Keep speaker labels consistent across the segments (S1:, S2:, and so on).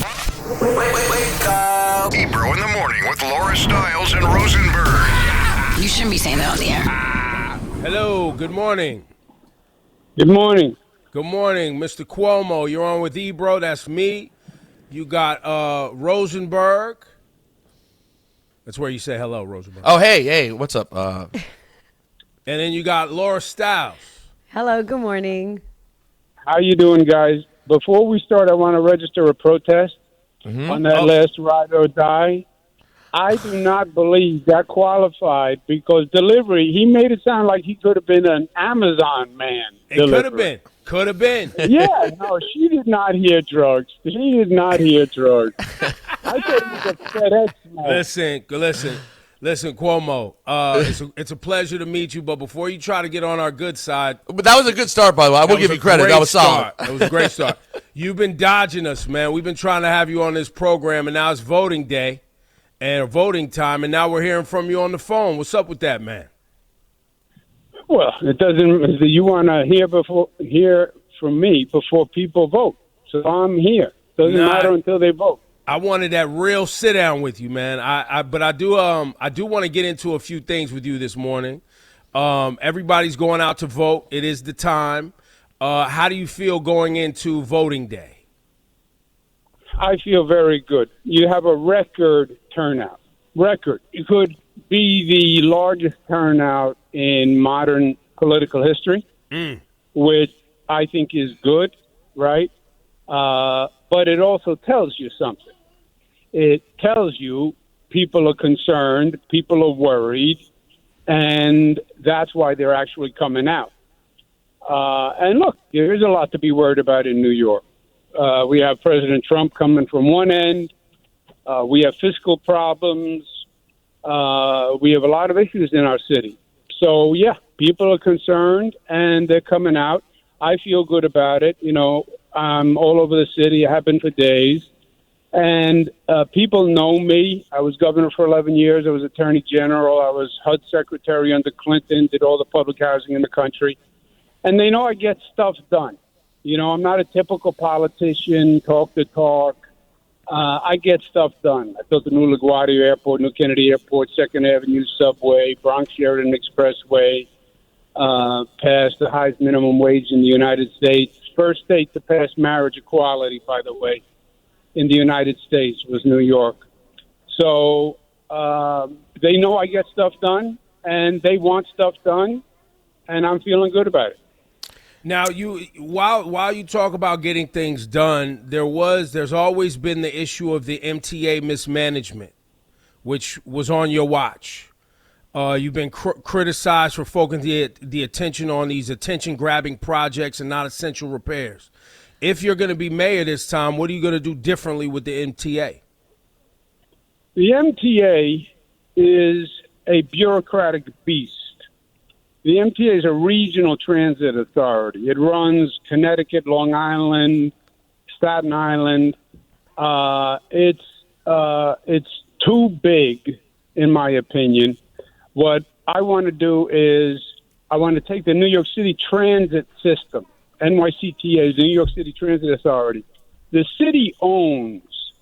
S1: Wake up. Ebro in the morning with Laura Stiles and Rosenberg.
S2: You shouldn't be saying that on the air.
S3: Hello, good morning.
S4: Good morning.
S3: Good morning, Mr. Cuomo. You're on with Ebro. That's me. You got Rosenberg. That's where you say hello, Rosenberg.
S5: Oh, hey, what's up?
S3: And then you got Laura Stiles.
S6: Hello, good morning.
S4: How you doing, guys? Before we start, I want to register a protest on that last ride or die. I do not believe that qualified because delivery, he made it sound like he could have been an Amazon man.
S3: It could have been. Could have been.
S4: Yeah, no, she did not hear drugs. She did not hear drugs. I thought he was a FedEx man.
S3: Listen, Cuomo. It's a pleasure to meet you, but before you try to get on our good side.
S5: But that was a good start, by the way. I will give you credit. That was solid.
S3: That was a great start. You've been dodging us, man. We've been trying to have you on this program, and now it's voting day and voting time, and now we're hearing from you on the phone. What's up with that, man?
S4: Well, it doesn't. You want to hear from me before people vote, so I'm here. Doesn't matter until they vote.
S3: I wanted that real sit down with you, man. But I do want to get into a few things with you this morning. Everybody's going out to vote. It is the time. How do you feel going into voting day?
S4: I feel very good. You have a record turnout. It could be the largest turnout in modern political history, which I think is good, right? But it also tells you something. It tells you people are concerned, people are worried, and that's why they're actually coming out. And look, there is a lot to be worried about in New York. We have President Trump coming from one end. We have fiscal problems. We have a lot of issues in our city. So, yeah, people are concerned, and they're coming out. I feel good about it. You know, I'm all over the city. I have been for days. And people know me. I was governor for 11 years. I was attorney general. I was HUD secretary under Clinton, did all the public housing in the country. And they know I get stuff done. You know, I'm not a typical politician, talk the talk. I get stuff done. I built the new LaGuardia Airport, new Kennedy Airport, 2nd Avenue subway, Bronx Sheridan Expressway, passed the highest minimum wage in the United States. First state to pass marriage equality, by the way, in the United States was New York. So they know I get stuff done, and they want stuff done, and I'm feeling good about it.
S3: Now, while you talk about getting things done, there's always been the issue of the MTA mismanagement, which was on your watch. You've been criticized for focusing the attention on these attention-grabbing projects and not essential repairs. If you're going to be mayor this time, what are you going to do differently with the MTA?
S4: The MTA is a bureaucratic beast. The MTA is a regional transit authority. It runs Connecticut, Long Island, Staten Island. It's too big, in my opinion. What I want to do is I want to take the New York City transit system, NYCTA, the New York City Transit Authority. The city owns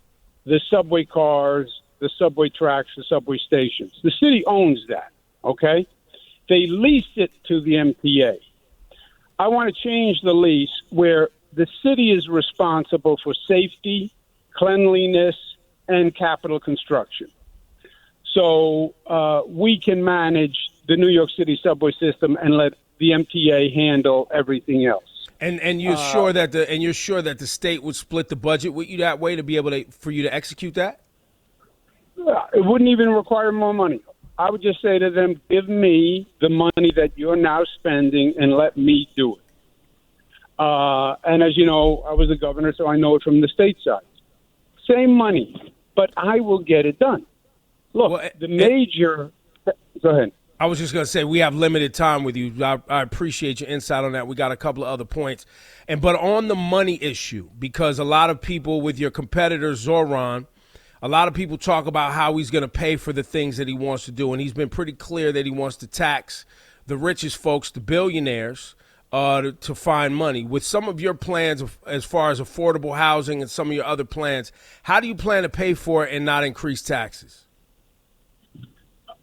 S4: the subway cars, the subway tracks, the subway stations. The city owns that, okay? They lease it to the MTA. I want to change the lease where the city is responsible for safety, cleanliness, and capital construction. So we can manage the New York City subway system and let the MTA handle everything else.
S3: And you're sure that the state would split the budget with you that way to be able for you to execute that?
S4: It wouldn't even require more money. I would just say to them, give me the money that you're now spending and let me do it. And as you know, I was the governor, so I know it from the state side. Same money, but I will get it done. Look, go ahead.
S3: I was just going to say, we have limited time with you. I appreciate your insight on that. We got a couple of other points. But on the money issue, because a lot of people with your competitor, Zoran, a lot of people talk about how he's going to pay for the things that he wants to do. And he's been pretty clear that he wants to tax the richest folks, the billionaires, to find money. With some of your plans as far as affordable housing and some of your other plans, how do you plan to pay for it and not increase taxes?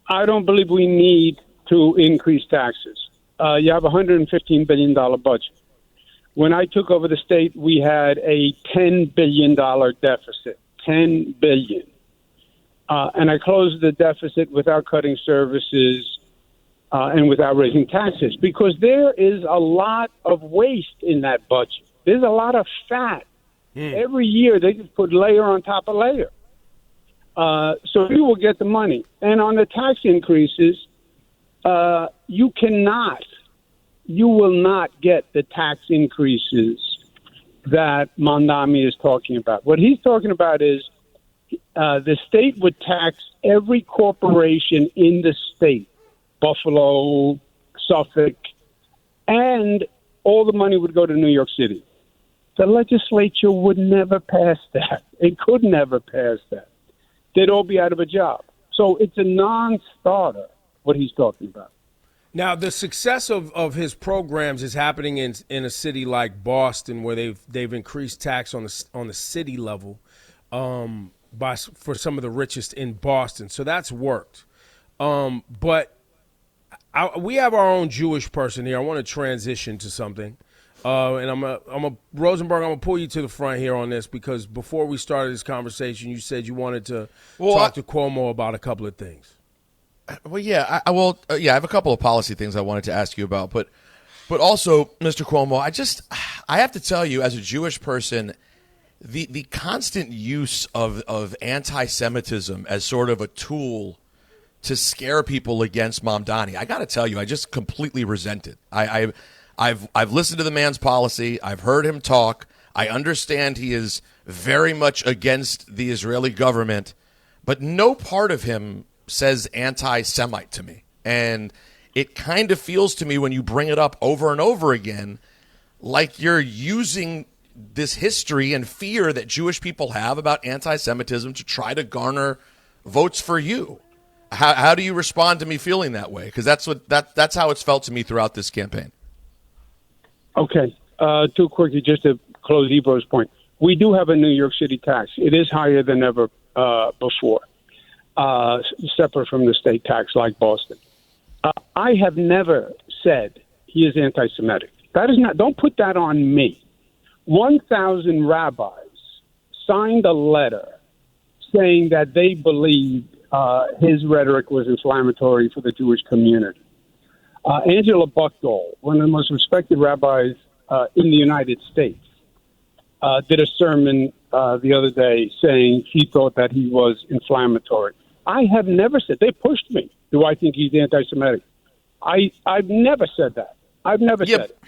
S4: I don't believe we need to increase taxes. You have a $115 billion budget. When I took over the state, we had a $10 billion deficit. $10 billion. And I closed the deficit without cutting services and without raising taxes, because there is a lot of waste in that budget. There's a lot of fat. Every year they just put layer on top of layer. So you will get the money. And on the tax increases, you will not get the tax increases that Mondami is talking about. What he's talking about is the state would tax every corporation in the state, Buffalo, Suffolk, and all the money would go to New York City. The legislature would never pass that. It could never pass that. They'd all be out of a job. So it's a non-starter, what he's talking about.
S3: Now, the success of his programs is happening in a city like Boston, where they've increased tax on the city level for some of the richest in Boston. So that's worked. But we have our own Jewish person here. I want to transition to something. And Rosenberg, I'm gonna pull you to the front here on this, because before we started this conversation, you said you wanted to talk to Cuomo about a couple of things.
S5: Well, yeah, I have a couple of policy things I wanted to ask you about, but also, Mr. Cuomo, I have to tell you, as a Jewish person, the constant use of anti-Semitism as sort of a tool to scare people against Mamdani, I got to tell you, I just completely resent it. I've listened to the man's policy. I've heard him talk. I understand he is very much against the Israeli government, but no part of him says anti-Semite to me. And it kind of feels to me, when you bring it up over and over again, like you're using this history and fear that Jewish people have about anti-Semitism to try to garner votes for you. How do you respond to me feeling that way? Because that's how it's felt to me throughout this campaign.
S4: Okay. Too quickly, just to close Ebro's point. We do have a New York City tax. It is higher than ever before, separate from the state tax like Boston. I have never said he is anti-Semitic. That is not. Don't put that on me. 1,000 rabbis signed a letter saying that they believed his rhetoric was inflammatory for the Jewish community. Angela Buchdahl, one of the most respected rabbis in the United States, did a sermon the other day saying she thought that he was inflammatory. I have never said, they pushed me, do I think he's anti-Semitic? I've never said that. I've never said it.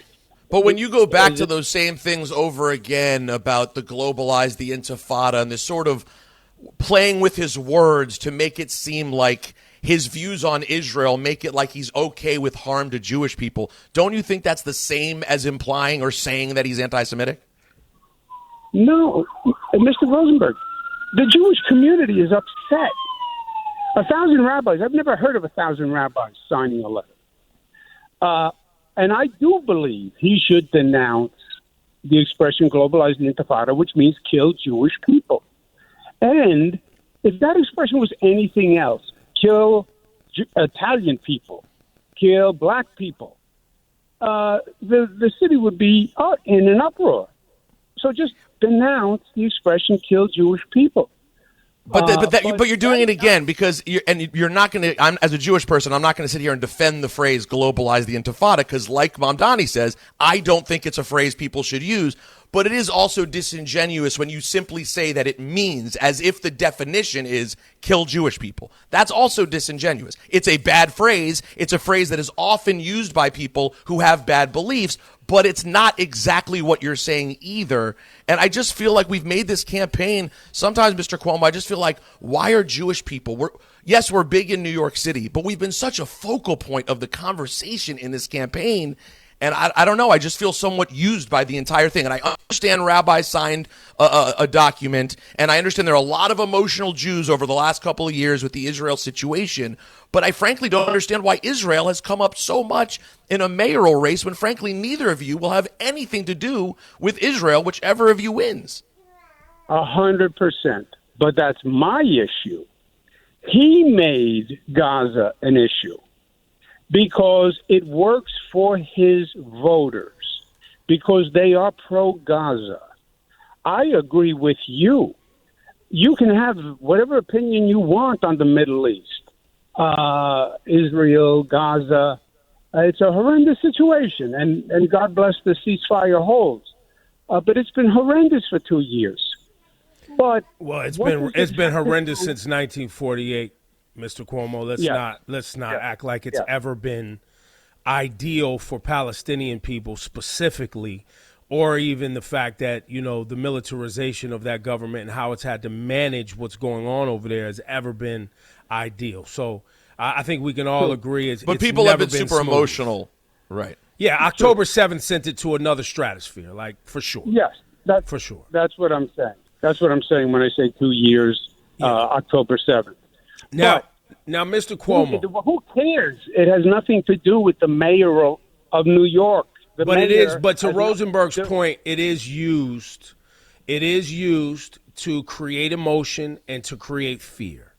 S5: But when you go back to those same things over again about the globalized, the intifada, and this sort of playing with his words to make it seem like his views on Israel make it like he's okay with harm to Jewish people, don't you think that's the same as implying or saying that he's anti-Semitic?
S4: No, Mr. Rosenberg, the Jewish community is upset. 1,000 rabbis, I've never heard of 1,000 rabbis signing a letter. And I do believe he should denounce the expression globalized intifada, which means kill Jewish people. And if that expression was anything else, kill Italian people, kill black people, the city would be in an uproar. So just denounce the expression kill Jewish people.
S5: But you're doing it again because you're not going to. As a Jewish person, I'm not going to sit here and defend the phrase "globalize the intifada" because, like Mamdani says, I don't think it's a phrase people should use. But it is also disingenuous when you simply say that it means as if the definition is kill Jewish people. That's also disingenuous. It's a bad phrase. It's a phrase that is often used by people who have bad beliefs, but it's not exactly what you're saying either. And I just feel like we've made this campaign. Sometimes, Mr. Cuomo, I just feel like, why are Jewish people? Yes, we're big in New York City, but we've been such a focal point of the conversation in this campaign. And I don't know. I just feel somewhat used by the entire thing. And I understand Rabbi signed a document, and I understand there are a lot of emotional Jews over the last couple of years with the Israel situation. But I frankly don't understand why Israel has come up so much in a mayoral race when, frankly, neither of you will have anything to do with Israel, whichever of you wins.
S4: 100%. But that's my issue. He made Gaza an issue because it works for his voters, because they are pro-Gaza. I agree with you. You can have whatever opinion you want on the Middle East, Israel, Gaza. It's a horrendous situation, and God bless the ceasefire holds. But it's been horrendous for 2 years. But
S3: it's been horrendous since 1948, Mr. Cuomo. Let's not act like it's ever been ideal for Palestinian people specifically, or even the fact that, the militarization of that government and how it's had to manage what's going on over there has ever been ideal. So I think we can all agree it's
S5: people
S3: never
S5: have been super
S3: smooth.
S5: Emotional, right?
S3: Yeah, October 7th sent it to another stratosphere, for sure.
S4: Yes,
S3: for sure.
S4: That's what I'm saying. That's what I'm saying when I say 2 years, October 7th.
S3: Now, Mr. Cuomo.
S4: Who cares? It has nothing to do with the mayor of New York.
S3: But to Rosenberg's point, it is used to create emotion and to create fear.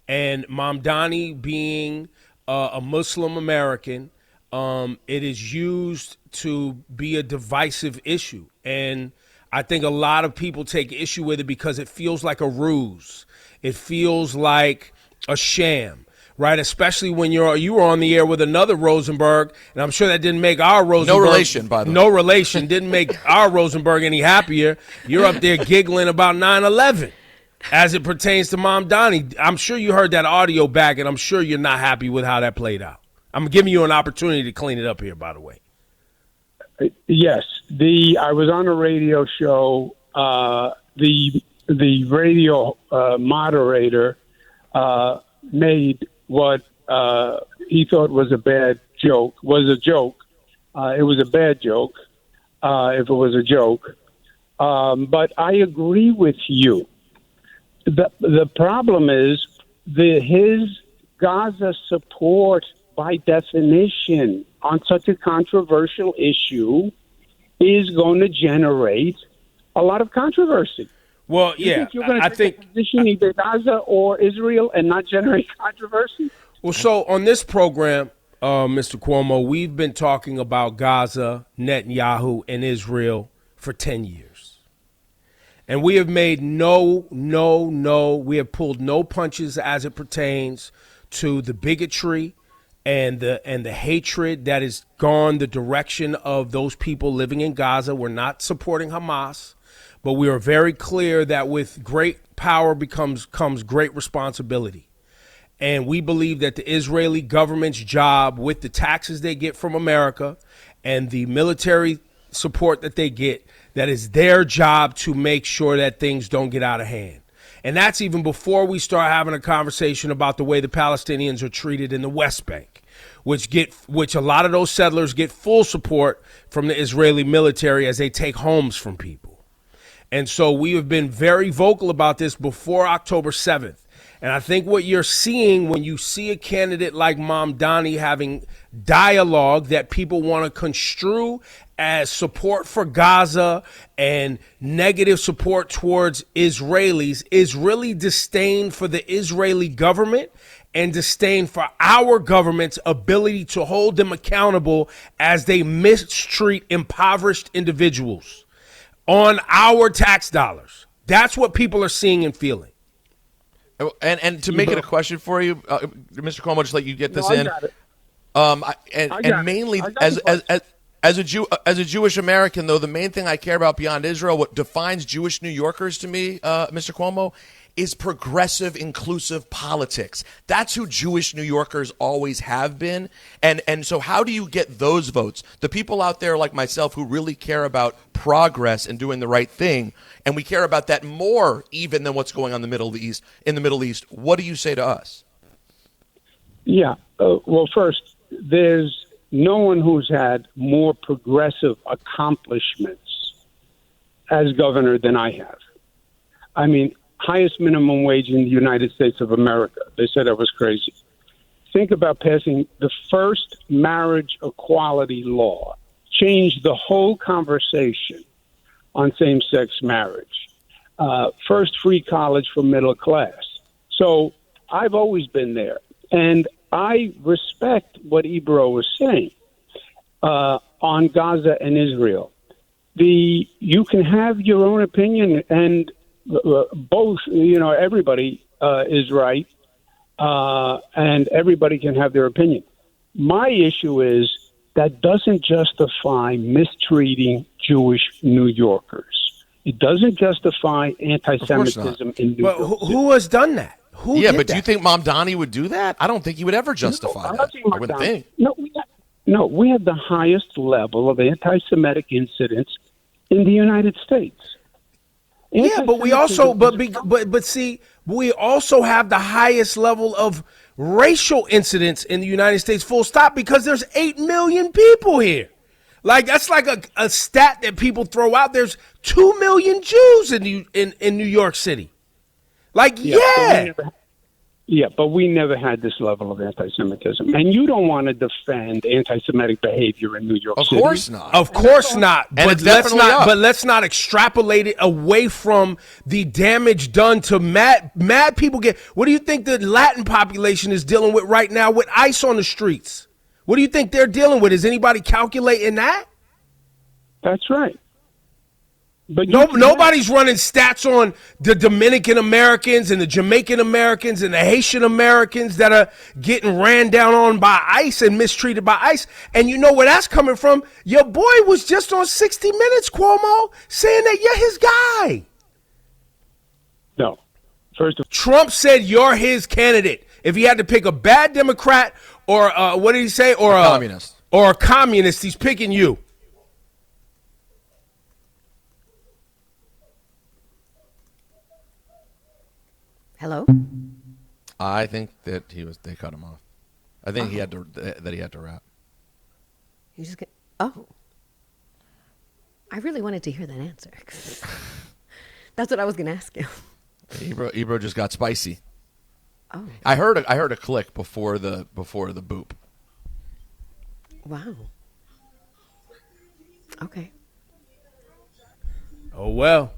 S3: And Mamdani being a Muslim American, it is used to be a divisive issue. And I think a lot of people take issue with it because it feels like a ruse. It feels like a sham, right? Especially when you were on the air with another Rosenberg, and I'm sure that didn't make our Rosenberg.
S5: No relation, by the way.
S3: No relation. Didn't make our Rosenberg any happier. You're up there giggling about 9/11 as it pertains to Mamdani. I'm sure you heard that audio back, and I'm sure you're not happy with how that played out. I'm giving you an opportunity to clean it up here, by the way.
S4: Yes, I was on a radio show. The radio moderator made what he thought was a bad joke. It was a bad joke if it was a joke. But I agree with you. The problem is his Gaza support, by definition, on such a controversial issue is going to generate a lot of controversy.
S3: Well,
S4: I think position either Gaza or Israel and not generate controversy.
S3: Well, so on this program, Mr. Cuomo, we've been talking about Gaza, Netanyahu, and Israel for 10 years. And we have made we have pulled no punches as it pertains to the bigotry and the hatred that has gone the direction of those people living in Gaza. We're not supporting Hamas, but we are very clear that with great power comes great responsibility. And we believe that the Israeli government's job, with the taxes they get from America and the military support that they get, that is their job to make sure that things don't get out of hand. And that's even before we start having a conversation about the way the Palestinians are treated in the West Bank, which a lot of those settlers get full support from the Israeli military as they take homes from people. And so we have been very vocal about this before October 7th. And I think what you're seeing when you see a candidate like Mamdani having dialogue that people want to construe as support for Gaza and negative support towards Israelis is really disdain for the Israeli government and disdain for our government's ability to hold them accountable as they mistreat impoverished individuals on our tax dollars. That's what people are seeing and feeling.
S5: And to make it a question for you, Mr. Cuomo, just let you get this in. Mainly as a Jewish American, though, the main thing I care about beyond Israel, what defines Jewish New Yorkers to me, Mr. Cuomo, is progressive, inclusive politics. That's who Jewish New Yorkers always have been. And so how do you get those votes? The people out there like myself who really care about progress and doing the right thing, and we care about that more even than what's going on in the Middle East. What do you say to us?
S4: Yeah. Well, first, there's no one who's had more progressive accomplishments as governor than I have. I mean, highest minimum wage in the United States of America. They said I was crazy. Think about passing the first marriage equality law, changed the whole conversation on same-sex marriage. First free college for middle class. So I've always been there. And I respect what Ebro was saying on Gaza and Israel. You can have your own opinion, and both, everybody is right, and everybody can have their opinion. My issue is that doesn't justify mistreating Jewish New Yorkers. It doesn't justify anti-Semitism in New York.
S3: But who has done that? Who did
S5: but
S3: that?
S5: do you think Mamdani would do that? I don't think he would ever justify that. I wouldn't think.
S4: No, we have the highest level of anti-Semitic incidents in the United States.
S3: Yeah, but we also, but see, we also have the highest level of racial incidents in the United States, full stop, because there's 8 million people here. Like, that's like a stat that people throw out. There's 2 million Jews in New York City. Like,
S4: but we never had this level of anti-Semitism. And you don't want to defend anti-Semitic behavior in New York City.
S5: Of course not.
S3: Of course not.
S5: And it's definitely up.
S3: But let's not extrapolate it away from the damage done to mad people. What do you think the Latin population is dealing with right now with ICE on the streets? What do you think they're dealing with? Is anybody calculating that?
S4: That's right. But
S3: nobody's running stats on the Dominican Americans and the Jamaican Americans and the Haitian Americans that are getting ran down on by ICE and mistreated by ICE. And you know where that's coming from? Your boy was just on 60 Minutes, Cuomo, saying that you're his guy.
S4: No. First of all,
S3: Trump said you're his candidate. If he had to pick a bad Democrat or what did he say? Or
S5: a communist.
S3: Or a communist, he's picking you.
S6: Hello?
S5: I think that they cut him off. I think he had to rap.
S6: You just get, oh. I really wanted to hear that answer. That's what I was going to ask you.
S5: Ebro just got spicy.
S6: Oh.
S5: I heard a click before the boop.
S6: Wow. Okay.
S3: Oh, well.